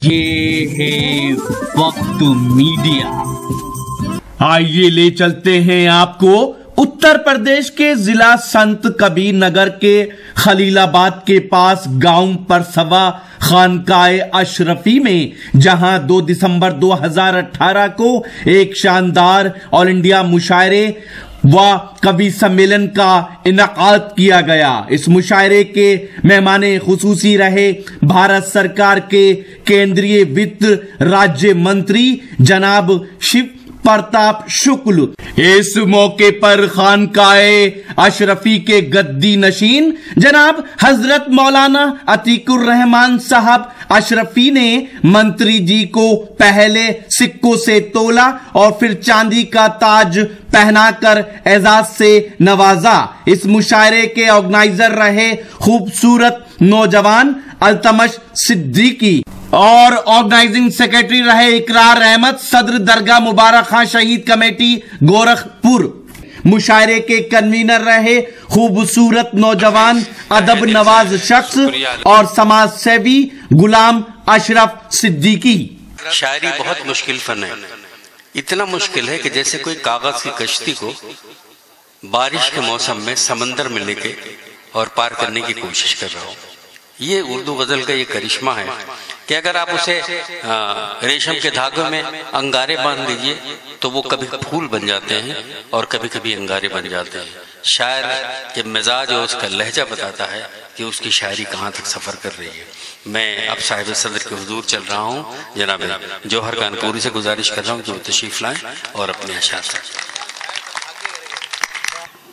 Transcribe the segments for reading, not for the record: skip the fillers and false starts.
ये है वक्त मीडिया। आइए ले चलते हैं आपको उत्तर प्रदेश के जिला संत कबीर नगर के खलीलाबाद के पास गांव परसवा खानकाए अशरफी में, जहां 2 दिसंबर 2018 को एक शानदार ऑल इंडिया मुशायरे व कवि सम्मेलन का इनकाद किया गया। इस मुशायरे के मेहमाने खुसूसी रहे भारत सरकार के केंद्रीय वित्त राज्य मंत्री जनाब शिव प्रताप शुक्ल। इस मौके पर खानकाए अशरफी के गद्दी नशीन जनाब हजरत मौलाना अतीकुर रहमान साहब अशरफी ने मंत्री जी को पहले सिक्कों से तोला और फिर चांदी का ताज पहनाकर एजाज से नवाजा। इस मुशायरे के ऑर्गेनाइजर रहे खूबसूरत नौजवान अल्तमश सिद्दीकी और ऑर्गेनाइजिंग सेक्रेटरी रहे इकरार अहमद, सदर दरगाह मुबारक खां शहीद कमेटी गोरखपुर। मुशायरे के कन्वीनर रहे खूबसूरत नौजवान अदब नवाज शख्स और समाज सेवी गुलाम अशरफ सिद्दीकी। शायरी बहुत मुश्किल फन है, इतना मुश्किल है कि जैसे कोई कागज की कश्ती को बारिश के मौसम में समंदर में लेके और पार करने की कोशिश कर रहा हो। ये उर्दू गजल का ये करिश्मा है कि अगर आप उसे रेशम के धागे में अंगारे बांध दीजिए तो वो कभी फूल बन जाते हैं और कभी कभी अंगारे बन जाते हैं। शायर के मिजाज और उसका लहजा बताता है कि उसकी शायरी कहाँ तक सफर कर रही है। मैं अब साहिब सदर के हुजूर चल रहा हूँ, जनाब जौहर कानपुरी से गुजारिश कर रहा हूँ कि वो तशरीफ लाएं और अपने अशार से।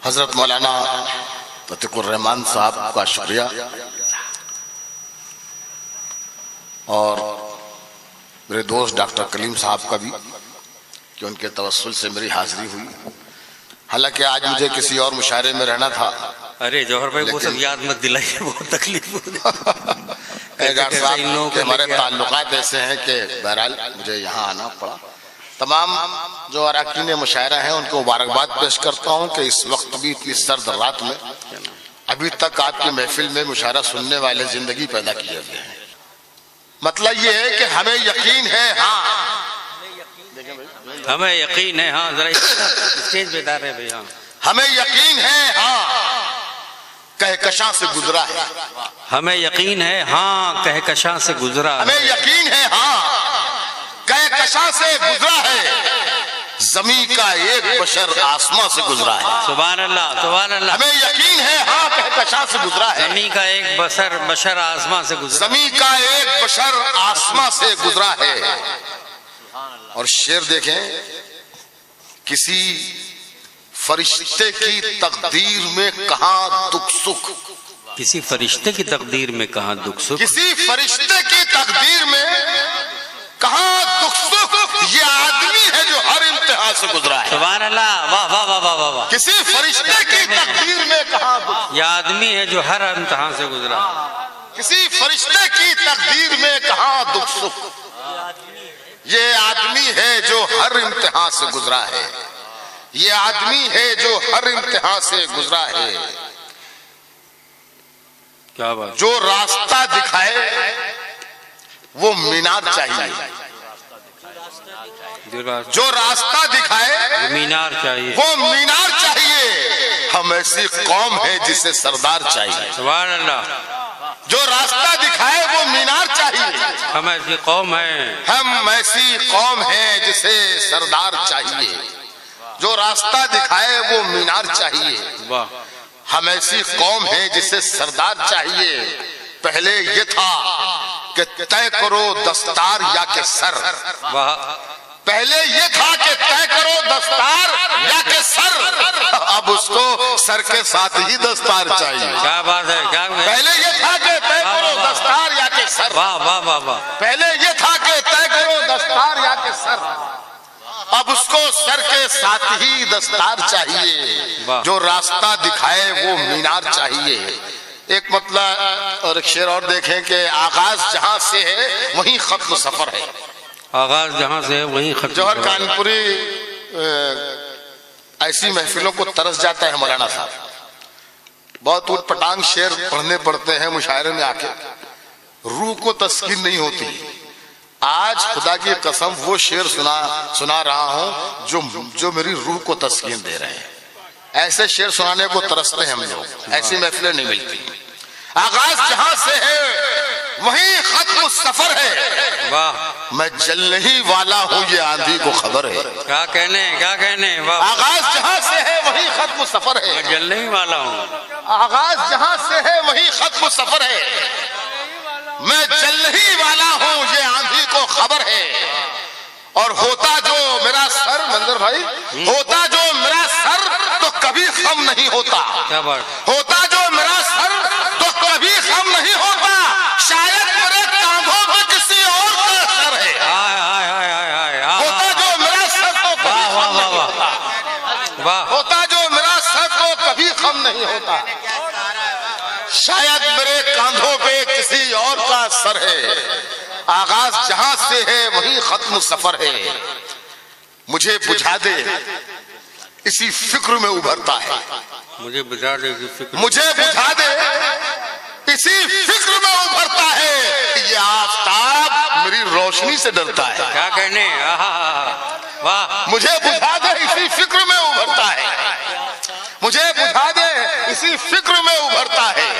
हजरत मौलाना अतीकुर रहमान साहब का शुक्रिया और मेरे दोस्त डॉक्टर कलीम साहब का भी कि उनके तवस्सुल से मेरी हाजिरी हुई। हालांकि आज मुझे किसी और मुशायरे में रहना था। अरे जौहर भाई वो सब याद मत दिलाइए, बहुत तकलीफ हमारे ताल्लुकात ऐसे हैं कि बहरहाल मुझे यहाँ आना पड़ा। तमाम जो अरकान मुशायरा हैं उनको मुबारकबाद पेश करता हूँ कि इस वक्त भी इतनी सर्द रात में अभी तक आपकी महफिल में मुशायरा सुनने वाले जिंदगी पैदा किए हुए हैं। मतलब ये है कि हमें यकीन है, हमें यकीन है, हाँ जरा स्टेज पे डाल रहे भैया, हमें यकीन है, कहकशां से गुजरा है, हमें यकीन है, हाँ कहकशां से गुजरा, हमें यकीन है, कहकशां से गुजरा है, जमीन का एक बशर आसमां से गुजरा है। सुभान अल्लाह, सुभान अल्लाह। हमें यकीन है, कहकशां से गुजरा है, जमीन का एक बशर आसमां से गुजरा, जमीन का एक बशर आसमां से गुजरा है। और शेर देखें, किसी फरिश्ते की तकदीर में कहां दुख सुख, किसी फरिश्ते की तकदीर में कहां दुख सुख, किसी फरिश्ते की तकदीर में कहां दुख सुख, ये आदमी है जो हर इम्तिहान से गुजरा है। सुभान अल्लाह, वाह वाह वाह वाह वाह। किसी फरिश्ते की तकदीर में कहां दुख, ये आदमी है जो हर इम्तिहान से गुजरा, किसी फरिश्ते की तकदीर में कहां दुख सुख, ये आदमी है जो हर इम्तिहान से गुजरा है, ये आदमी है जो हर इम्तिहान से गुजरा है। क्या बात। जो रास्ता दिखाए वो मीनार चाहिए, जो रास्ता दिखाए मीनार चाहिए, वो मीनार चाहिए। हम ऐसी कौम है जिसे सरदार चाहिए। सुभान अल्लाह। जो रास्ता दिखाए वो मीनार चाहिए, हम ऐसी कौम है, हम ऐसी कौम है जिसे सरदार चाहिए। जो रास्ता दिखाए वो मीनार चाहिए, वाह। हम ऐसी कौम है जिसे सरदार चाहिए। पहले ये था कि तय करो दस्तार या के सर, वाह। पहले ये था कि तय करो दस्तार या के सर, अब उसको सर के साथ ही दस्तार चाहिए। क्या बात है, क्या बात है। पहले ये था कि तय करो दस्तार या के सर, वाह वाह वाह वाह। पहले ये था कि तय करो दस्तार या के सर, अब उसको सर के साथ ही दस्तार चाहिए। जो रास्ता दिखाए वो मीनार चाहिए। एक मतलब और एक शेर और देखें कि आगाज जहां से है वहीं खत्म सफर है, आगाज जहां से है वहीं खत्म। जौहर कानपुरी ऐसी महफिलों को तरस जाता है मौलाना साहब, बहुत उटपटांग शेर पढ़ने पड़ते हैं मुशायरे में आके, रूह को तस्कीन नहीं होती। آج خدا کی قسم وہ شعر سنا رہا ہوں جو میری روح کو تسکین دے رہے ہیں. ایسے شعر سنانے کو ترستے ہیں ہم لوگ, ایسی محفلیں نہیں ملتی. آغاز جہاں سے ہے وہیں ختم سفر ہے, میں جلنے ہی والا ہوں یہ آندھی کو خبر ہے. کیا کہنے آغاز جہاں سے ہے وہیں ختم سفر ہے, میں جلنے ہی والا ہوں. آغاز جہاں سے ہے وہیں ختم سفر ہے, میں جلنے ہی والا ہوں یہ آندھی کو خبر ہے. اور ہوتا جو میرا سر, منظر بھائی, ہوتا جو میرا سر تو کبھی خم نہیں ہوتا. ہوتا جو میرا سر تو کبھی خم نہیں ہوتا, شاید میرے کاندھوں پہ کسی اور کا سر ہے. ہوتا جو میرا سر تو کبھی خم نہیں ہوتا, ہوتا جو میرا سر تو کبھی خم نہیں ہوتا, شاید میرے کاندھوں پہ کسی اور کا سر ہے. آغاز جہاں سے ہے وہی ختم سفر ہے, مجھے بجھا دے اسی فکر میں ابھرتا ہے. مجھے بجھا دے مجھے بجھا دے اسی فکر میں ابھرتا ہے, یہ آفتاب میری روشنی سے ڈرتا ہے. کیا کہنے, مجھے بجھا دے اسی فکر میں ابھرتا ہے, مجھے بجھا دے اسی فکر میں ابھرتا ہے.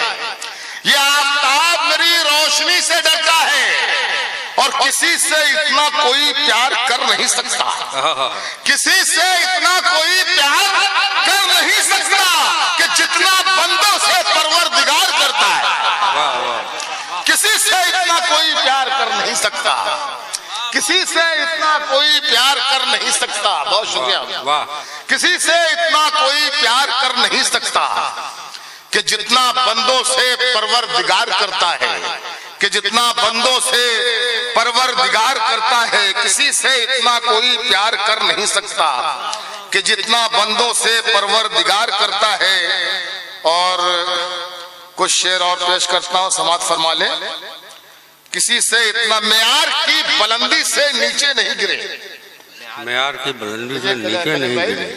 یہ آفتاب میری روشنی سے ڈرتا ہے, اور کسی سے اتنا کوئی پیار کر نہیں سکتا, کسی سے اتنا کوئی پیار کر نہیں سکتا کہ جتنا بندوں سے پروردگار کرتا ہے. کسی سے اتنا کوئی پیار کر نہیں سکتا, کسی سے اتنا کوئی پیار کر نہیں سکتا. بہت شکریہ. کسی سے اتنا کوئی پیار کر نہیں سکتا کہ جتنا بندوں سے پروردگار کرتا ہے, کہ جتنا بندوں سے پروردگار کرتا ہے. کسی سے اتنا کوئی پیار کر نہیں سکتا کہ جتنا بندوں سے پروردگار کرتا ہے. اور کچھ شعر اور پیش کرتا ہوں, سماعت فرما لیں. کسی سے اتنا معیار کی بلندی سے نیچے نہیں گرے, معیار کی بلندی سے نیچے نہیں گرے.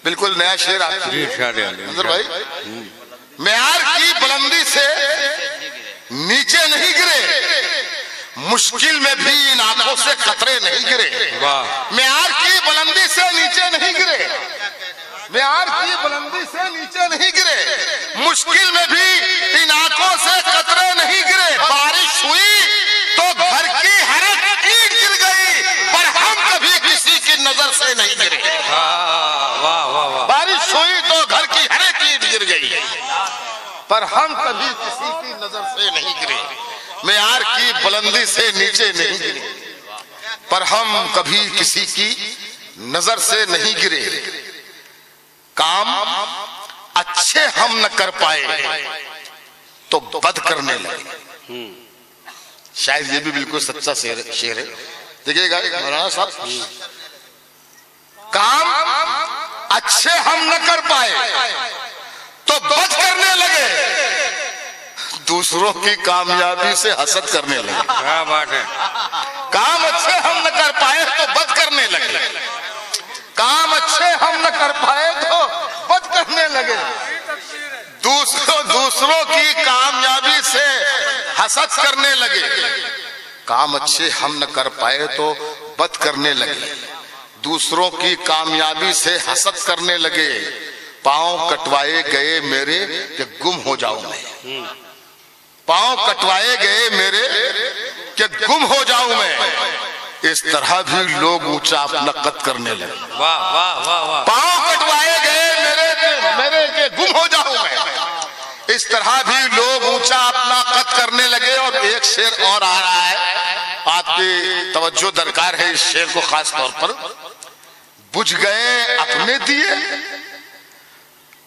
بالکل نیا شعر آپ کی منظر بھائی. معیار کی بلندی سے نیچے نہیں گرے, مشکل میں بھی ان آنکھوں سے قطرے نہیں گرے. معیار کی بلندی سے نیچے نہیں گرے, معیار کی بلندی سے نیچے نہیں گرے, مشکل میں بھی ان آنکھوں سے قطرے نہیں گرے. بارش ہوئی تو گھر کی ہر ایک اینٹ گر گئی, پر ہم کبھی کسی کی نظر سے نہیں گرے. بارش ہوئی تو گھر کی ہر ایک اینٹ گر گئی, پر ہم کبھی کسی کی نظر سے نہیں گرے. معیار کی بلندی سے نیچے نہیں گرے, پر ہم کبھی کسی کی نظر سے نہیں گرے. کام اچھے ہم نہ کر پائے تو بد کرنے لگے. شاید یہ بھی بالکل سچا شعر ہے. دیکھیے گا مولانا صاحب, کام اچھے ہم نہ کر پائے تو بد کرنے لگے, دوسروں کی کامیابی سے حسد کرنے لگے. کیا بات ہے. کام اچھے ہم نہ کر پائے تو بد کرنے لگے, کام اچھے ہم نہ کر پائے تو بد کرنے لگے, دوسروں کی کامیابی سے حسد کرنے لگے. کام اچھے ہم نہ کر پائے تو بد کرنے لگے, دوسروں کی کامیابی سے حسد کرنے لگے. پاؤں کٹوائے گئے میرے کہ گم ہو جاؤں میں, پاؤں کٹوائے گئے میرے کہ گم ہو جاؤں میں. اس طرح بھی لوگ اونچا اپنا قد کرنے لگے. پاؤں کٹوائے گئے میرے کہ گم ہو جاؤں میں, اس طرح بھی لوگ اونچا اپنا قد کرنے لگے. اور ایک شعر اور آ رہا ہے, آپ کی توجہ درکار ہے اس شعر کو خاص طور پر. بجھ گئے اپنے دیے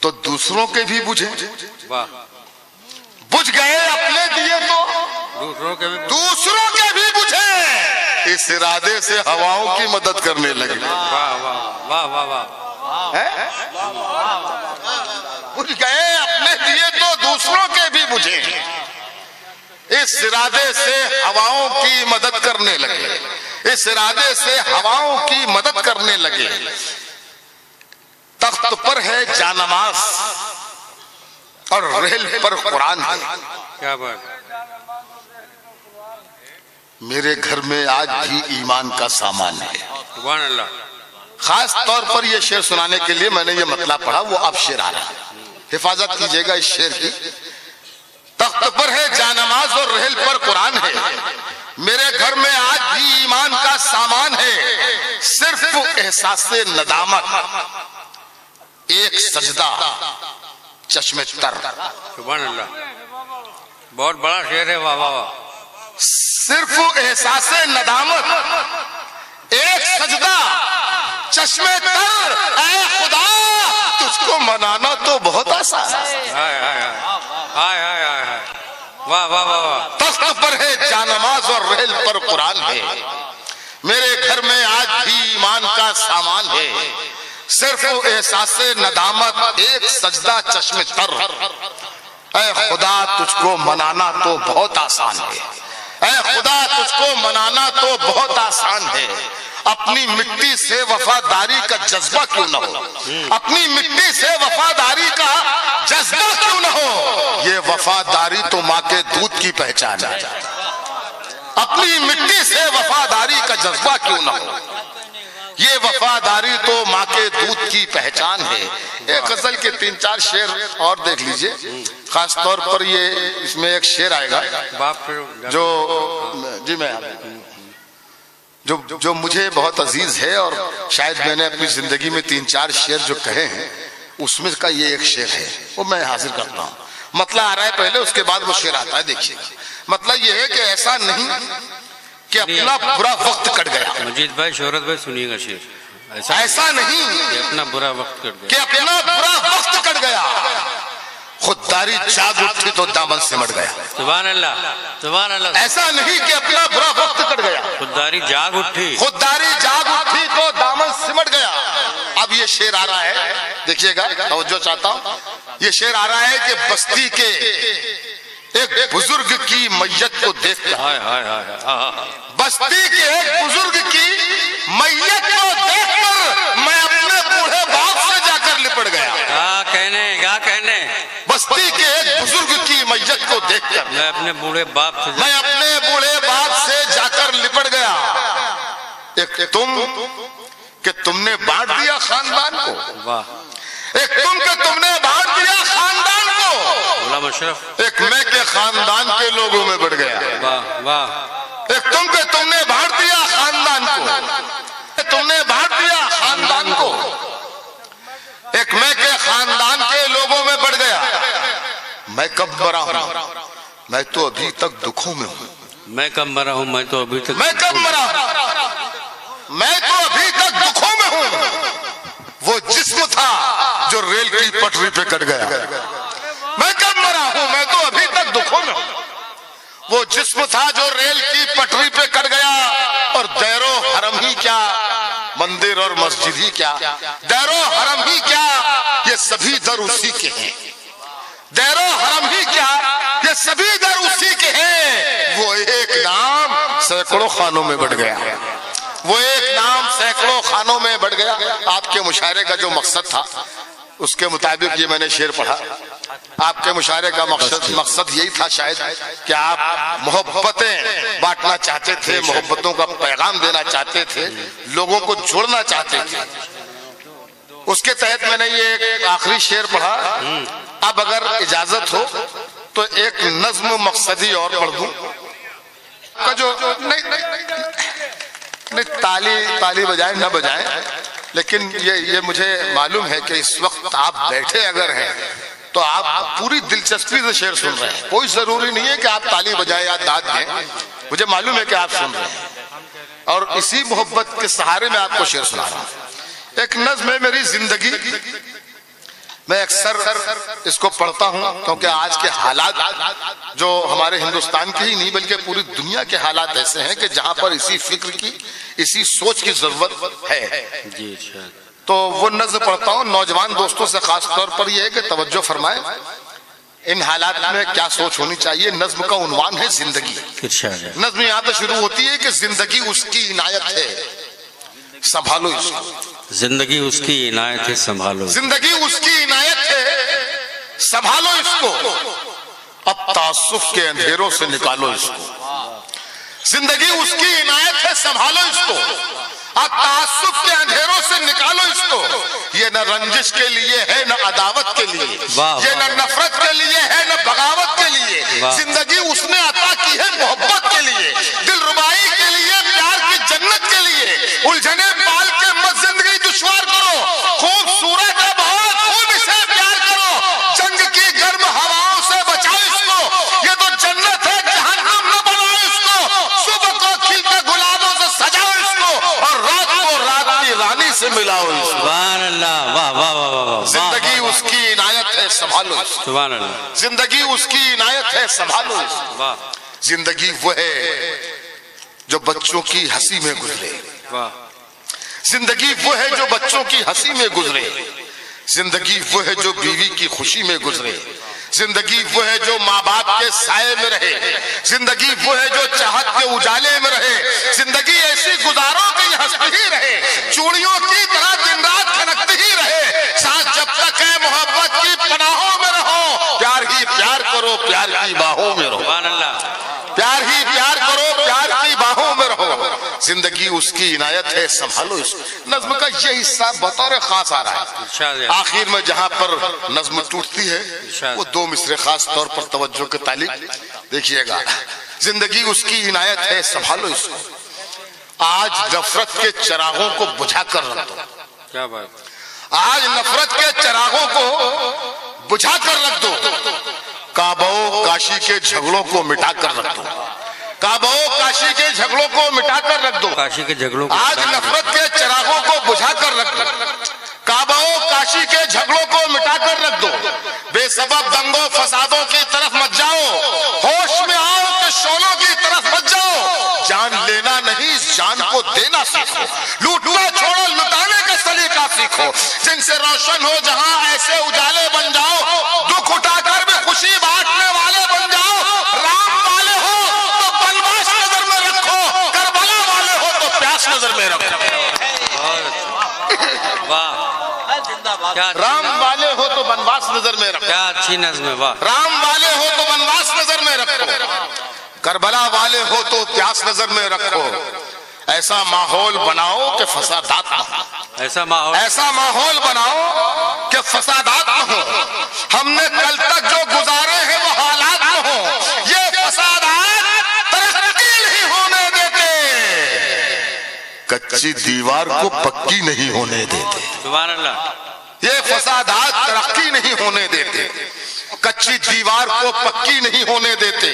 تو دوسروں کے بھی بجھے, بجھ گئے اپنے دیے تو دوسروں کے بھی بجھے, اس ارادے سے ہواؤں کی مدد کرنے لگے. بجھ گئے اپنے دیے تو دوسروں کے بھی بجھے, اس ارادے سے ہواؤں کی مدد کرنے لگے, اس ارادے سے ہواؤں کی مدد کرنے لگے. تخت پر ہے جانماز اور ریل پر قرآن ہے. کیا بات. میرے گھر میں آج بھی ایمان کا سامان ہے. سبحان اللہ. خاص طور پر یہ شعر سنانے کے لیے میں نے یہ مطلب پڑھا، وہ اب شعر آ رہا ہے. حفاظت کیجئے گا اس شعر کی. تخت پر ہے جانماز اور رحل پر قرآن ہے، میرے گھر میں آج بھی ایمان کا سامان ہے، صرف احساس ندامت ایک سجدہ چشم تر. سبحان اللہ. بہت بڑا شعر ہے. واہ واہ واہ. صرف احساس ندامت ایک سجدہ چشم تر، اے خدا تجھ کو منانا تو بہت آسان ہے. ہائے ہائے ہائے ہائے ہائے ہائے. واہ واہ واہ واہ. تخت پر ہے جانماز اور رحل پر قرآن ہے، میرے گھر میں آج بھی ایمان کا سامان ہے، صرف احساس ندامت ایک سجدہ چشم تر. اے خدا تجھ کو منانا تو بہت آسان ہے، اے خدا تجھ کو منانا تو بہت آسان ہے. اپنی مٹی سے وفاداری کا جذبہ کیوں نہ ہو، اپنی مٹی سے وفاداری کا جذبہ کیوں نہ ہو، یہ وفاداری تو ماں کے دودھ کی پہچان ہے. اپنی مٹی سے وفاداری کا جذبہ کیوں نہ ہو، یہ وفاداری تو ماں کے دودھ کی پہچان ہے. ایک غزل کے 3-4 شعر اور دیکھ لیجئے. خاص طور پر یہ اس میں ایک شعر آئے گا جو جی میں جو مجھے بہت عزیز ہے، اور شاید میں نے اپنی زندگی میں 3-4 شعر جو کہے ہیں اس میں کا یہ ایک شعر ہے، وہ میں حاضر کرتا ہوں. مطلب آ رہا ہے پہلے، اس کے بعد وہ شعر آتا ہے. دیکھیے مطلب یہ ہے کہ ایسا نہیں کہ اپنا برا وقت کٹ گیا. مجید بھائی، شہرت بھائی سنیے گا شعر. ایسا نہیں کہ اپنا برا وقت کٹ گیا، کہ اپنا برا وقت کٹ گیا، خودداری جاگ اٹھی تو دامن سمٹ گیا. سبحان اللہ سبحان اللہ. ایسا نہیں کہ اپنا برا وقت کٹ گیا، خودداری جاگ اٹھی، خودداری جاگ اٹھی تو دامن سمٹ گیا. اب یہ شعر آ رہا ہے، دیکھیے گا، توجہ چاہتا ہوں. یہ شعر آ رہا ہے کہ بستی کے ایک بزرگ کی میت کو دیکھ کر، بستی کے ایک بزرگ کی میت کو دیکھ کر میں اپنے بوڑھے باپ سے جا کر لپٹ گیا. کیا کہنے بستی کے ایک بزرگ کی میت کو دیکھ کر میں اپنے بوڑھے باپ سے جا کر لپٹ گیا. ایک تم نے بانٹ دیا خاندان کو، ایک تم نے بانٹ دیا خاندان کو، غلام اشرف. ایک میں کے خاندان کے لوگوں میں بڑھ گیا. ایک تم نے بانٹ دیا خاندان کو، تم نے بانٹ دیا خاندان کو، ایک میں کے خاندان کے لوگوں میں بڑھ گیا. میں کب مرا ہوں، میں تو ابھی تک دکھوں میں ہوں. میں کب مرا ہوں، میں تو ابھی تک میں کب مرا ہوں، میں تو ابھی تک دکھوں میں ہوں. وہ جسم تھا جو ریل کی پٹری پہ کٹ گیا. میں کب مرا ہوں، میں تو ابھی تک دکھوں میں ہوں. وہ جسم تھا جو ریل کی پٹری پہ کٹ گیا. اور دیر و حرم ہی کیا، مندر اور مسجد ہی کیا، دیر و حرم ہی کیا، یہ سبھی در اسی کے ہیں. دیر و حرم ہی کیا، یہ سبھی در اسی کے ہیں. وہ ایک نام سینکڑوں خانوں میں بڑھ گیا، وہ ایک نام سینکڑوں خانوں میں بڑھ گیا. آپ کے مشاعرے کا جو مقصد تھا اس کے مطابق یہ میں نے شعر پڑھا. آپ کے مشاعرے کا مقصد یہی تھا شاید کہ آپ محبتیں بانٹنا چاہتے تھے، محبتوں کا پیغام دینا چاہتے تھے، لوگوں کو جوڑنا چاہتے تھے. اس کے تحت میں نے یہ ایک آخری شعر پڑھا. اب اگر اجازت ہو تو ایک نظم مقصدی اور پڑھ دوں. تالی بجائیں نہ بجائیں، لیکن یہ مجھے معلوم ہے کہ اس وقت آپ بیٹھے اگر ہیں تو آپ پوری دلچسپی سے شعر سن رہے ہیں. کوئی ضروری نہیں ہے کہ آپ تالی بجائیں یا داد دیں، مجھے معلوم ہے کہ آپ سن رہے ہیں، اور اسی محبت کے سہارے میں آپ کو شعر سنا رہا ہوں. ایک نظم ہے میری زندگی. میں اکثر اس کو پڑھتا ہوں کیونکہ آج کے حالات جو ہمارے ہندوستان کے ہی نہیں بلکہ پوری دنیا کے حالات ایسے ہیں کہ جہاں پر اسی فکر کی، اسی سوچ کی ضرورت ہے. تو وہ نظم پڑھتا ہوں. نوجوان دوستوں سے خاص طور پر یہ ہے کہ توجہ فرمائیں، ان حالات میں کیا سوچ ہونی چاہیے. نظم کا عنوان ہے زندگی. نظم یہاں پہ شروع ہوتی ہے کہ زندگی اس کی عنایت ہے، سنبھالو اس کو. زندگی اس کی عنایت ہے، سنبھالو. زندگی اس کی عنایت ہے، سنبھالو اس کو. اب تعصب کے اندھیروں سے نکالو اس کو. जिंदगी उसकी इनायत है, संभालो इसको, और तासुब के अंधेरों से निकालो इसको। ये न रंजिश के लिए है, न अदावत के लिए, ये न नफरत के लिए है, न बगावत के लिए। जिंदगी उसने अता की है मोहब्बत के लिए, दिलरुबाई के लिए, प्यार की जन्नत के लिए। उलझने पाल के मत जिंदगी दुश्वार करो, खूबसूरत है बहुत, खूब इसे प्यार करो। जंग की गर्म हवाओं से बचाओ इसको, ये तो जन्नत है, जहन्नम न बनाओ इसको। सुबह को खिलते गुलाबों से सजाओ इसको, और रात को रात की रानी से मिलाओ इसको। सुभान अल्लाह, वाह वाह वाह वाह। जिंदगी उसकी इनायत है, संभालो इसको। सुभान अल्लाह। जिंदगी उसकी इनायत है, संभालो इसको। वाह। जिंदगी वो है जो बच्चों की हंसी में गुजरे, वाह। जिंदगी वो है जो बच्चों की हंसी में गुजरे। जिंदगी वो है जो बीवी की खुशी में गुजरे। जिंदगी वो है जो माँ बाप के साये में रहे। जिंदगी वो है जो चाहत के उजाले में रहे। जिंदगी ऐसी गुजारो कि हंसती ही रहे, चूड़ियों की तरह दिन रात खनकती ही रहे। साथ जब तक है मोहब्बत की पनाहों में रहो, प्यार ही प्यार करो, प्यार की बाहों में रहो। सुभान अल्लाह। प्यार ही प्यार करो, प्यार की बाहों में रहो। जिंदगी उसकी इनायत है, संभालो इसको। नज्म का ये हिस्सा बतौर खास आ रहा है। आखिर में जहां पर नज्म टूटती है वो दो मिसरे खास तौर पर तवज्जो के तालिब देखिएगा। जिंदगी उसकी इनायत है, संभालो इसको। आज नफरत के चिरागों को बुझा कर रख दो। क्या बात। आज नफरत के चिरागों को बुझा कर रख दो। काबो काशी के झगड़ों को मिटा कर रख दो। काबो काशी के झगड़ों को मिटा कर रख दो। काशी के झगड़ों को आज नफरत के चिरागों को बुझा कर रख दो। काबो काशी के झगड़ों को मिटा कर रख दो। बेसबब दंगों फसादों की तरफ मत जाओ, होश में आओ कि शोलों की तरफ मत जाओ। जान लेना नहीं, जान को देना सीखो। लूटना छोड़ो, लुटाने का सलीका सीखो। जिनसे रोशन हो जहां ऐसे उजाले बन जाओ, दुख उठाकर भी खुशी बांटने वाले बन जाओ। राम वाले हो तो बनवास नजर में रखो, करबला वाले हो तो प्यास नजर में रखो। वाह। राम वाले हो तो बनवास नजर में रखो। क्या अच्छी नज़्म है, वाह। राम वाले हो तो बनवास नजर में रखो, करबला वाले हो तो प्यास नजर में रखो। ऐसा माहौल बनाओ कि फसादात न हो। ऐसा माहौल बनाओ कि फसादात न हो। हमने कल तक जो गुजारे हैं वो हालात न हो। ये फसादात तरक्की नहीं होने देते, कच्ची दीवार को पक्की नहीं होने देते। सुभान अल्लाह। ये फसादात तरक्की नहीं होने देते, कच्ची दीवार को पक्की नहीं होने देते।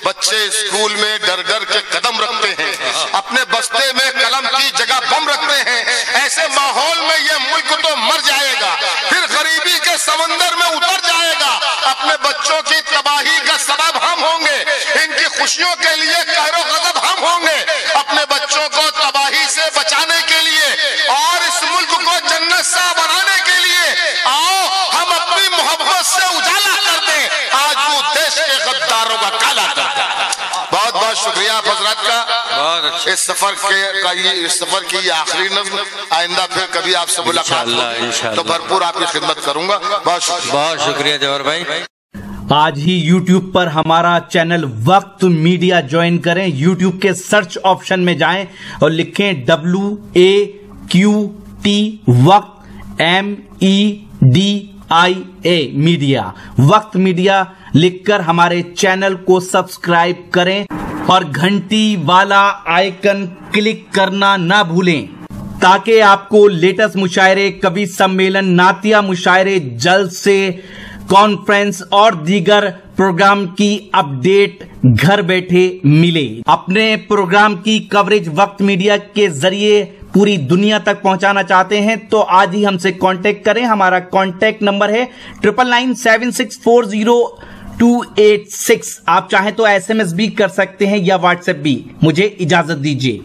बच्चे स्कूल में डर डर के कदम रखते हैं, अपने बस्ते में कलम की जगह बम रखते हैं। ऐसे माहौल में ये मुल्क तो मर जाएगा, फिर गरीबी के समंदर में उतर जाएगा। अपने बच्चों की तबाही का सबब हम होंगे, इनकी खुशियों के लिए कहरो गजब हम होंगे। अपने बच्चों को तबाही से बचाने के लिए और इस मुल्क को जन्नत सा बनाने के लिए आओ हम अपनी मोहब्बत से उजाला कर दें, आज वो देश के गद्दारों का काला कर दें। बहुत बहुत शुक्रिया हजरत का। बहुत अच्छा। इस सफर की आखिरी नज़्म, आइंदा फिर कभी आपसे मुलाकात होगी तो भरपूर आपकी खिदमत करूंगा। बहुत शुक्रिया जवाहर भाई। आज ही YouTube पर हमारा चैनल वक्त मीडिया ज्वाइन करें। YouTube के सर्च ऑप्शन में जाएं और लिखें WAQT वक्त MEDIA मीडिया। वक्त मीडिया लिखकर हमारे चैनल को सब्सक्राइब करें और घंटी वाला आइकन क्लिक करना ना भूलें ताकि आपको लेटेस्ट मुशायरे, कवि सम्मेलन, नातिया मुशायरे, जलसे, कॉन्फ्रेंस और दीगर प्रोग्राम की अपडेट घर बैठे मिले। अपने प्रोग्राम की कवरेज वक्त मीडिया के जरिए पूरी दुनिया तक पहुंचाना चाहते हैं तो आज ही हमसे कांटेक्ट करें। हमारा कांटेक्ट नंबर है 9997640286। आप चाहें तो SMS भी कर सकते हैं या WhatsApp भी। मुझे इजाजत दीजिए।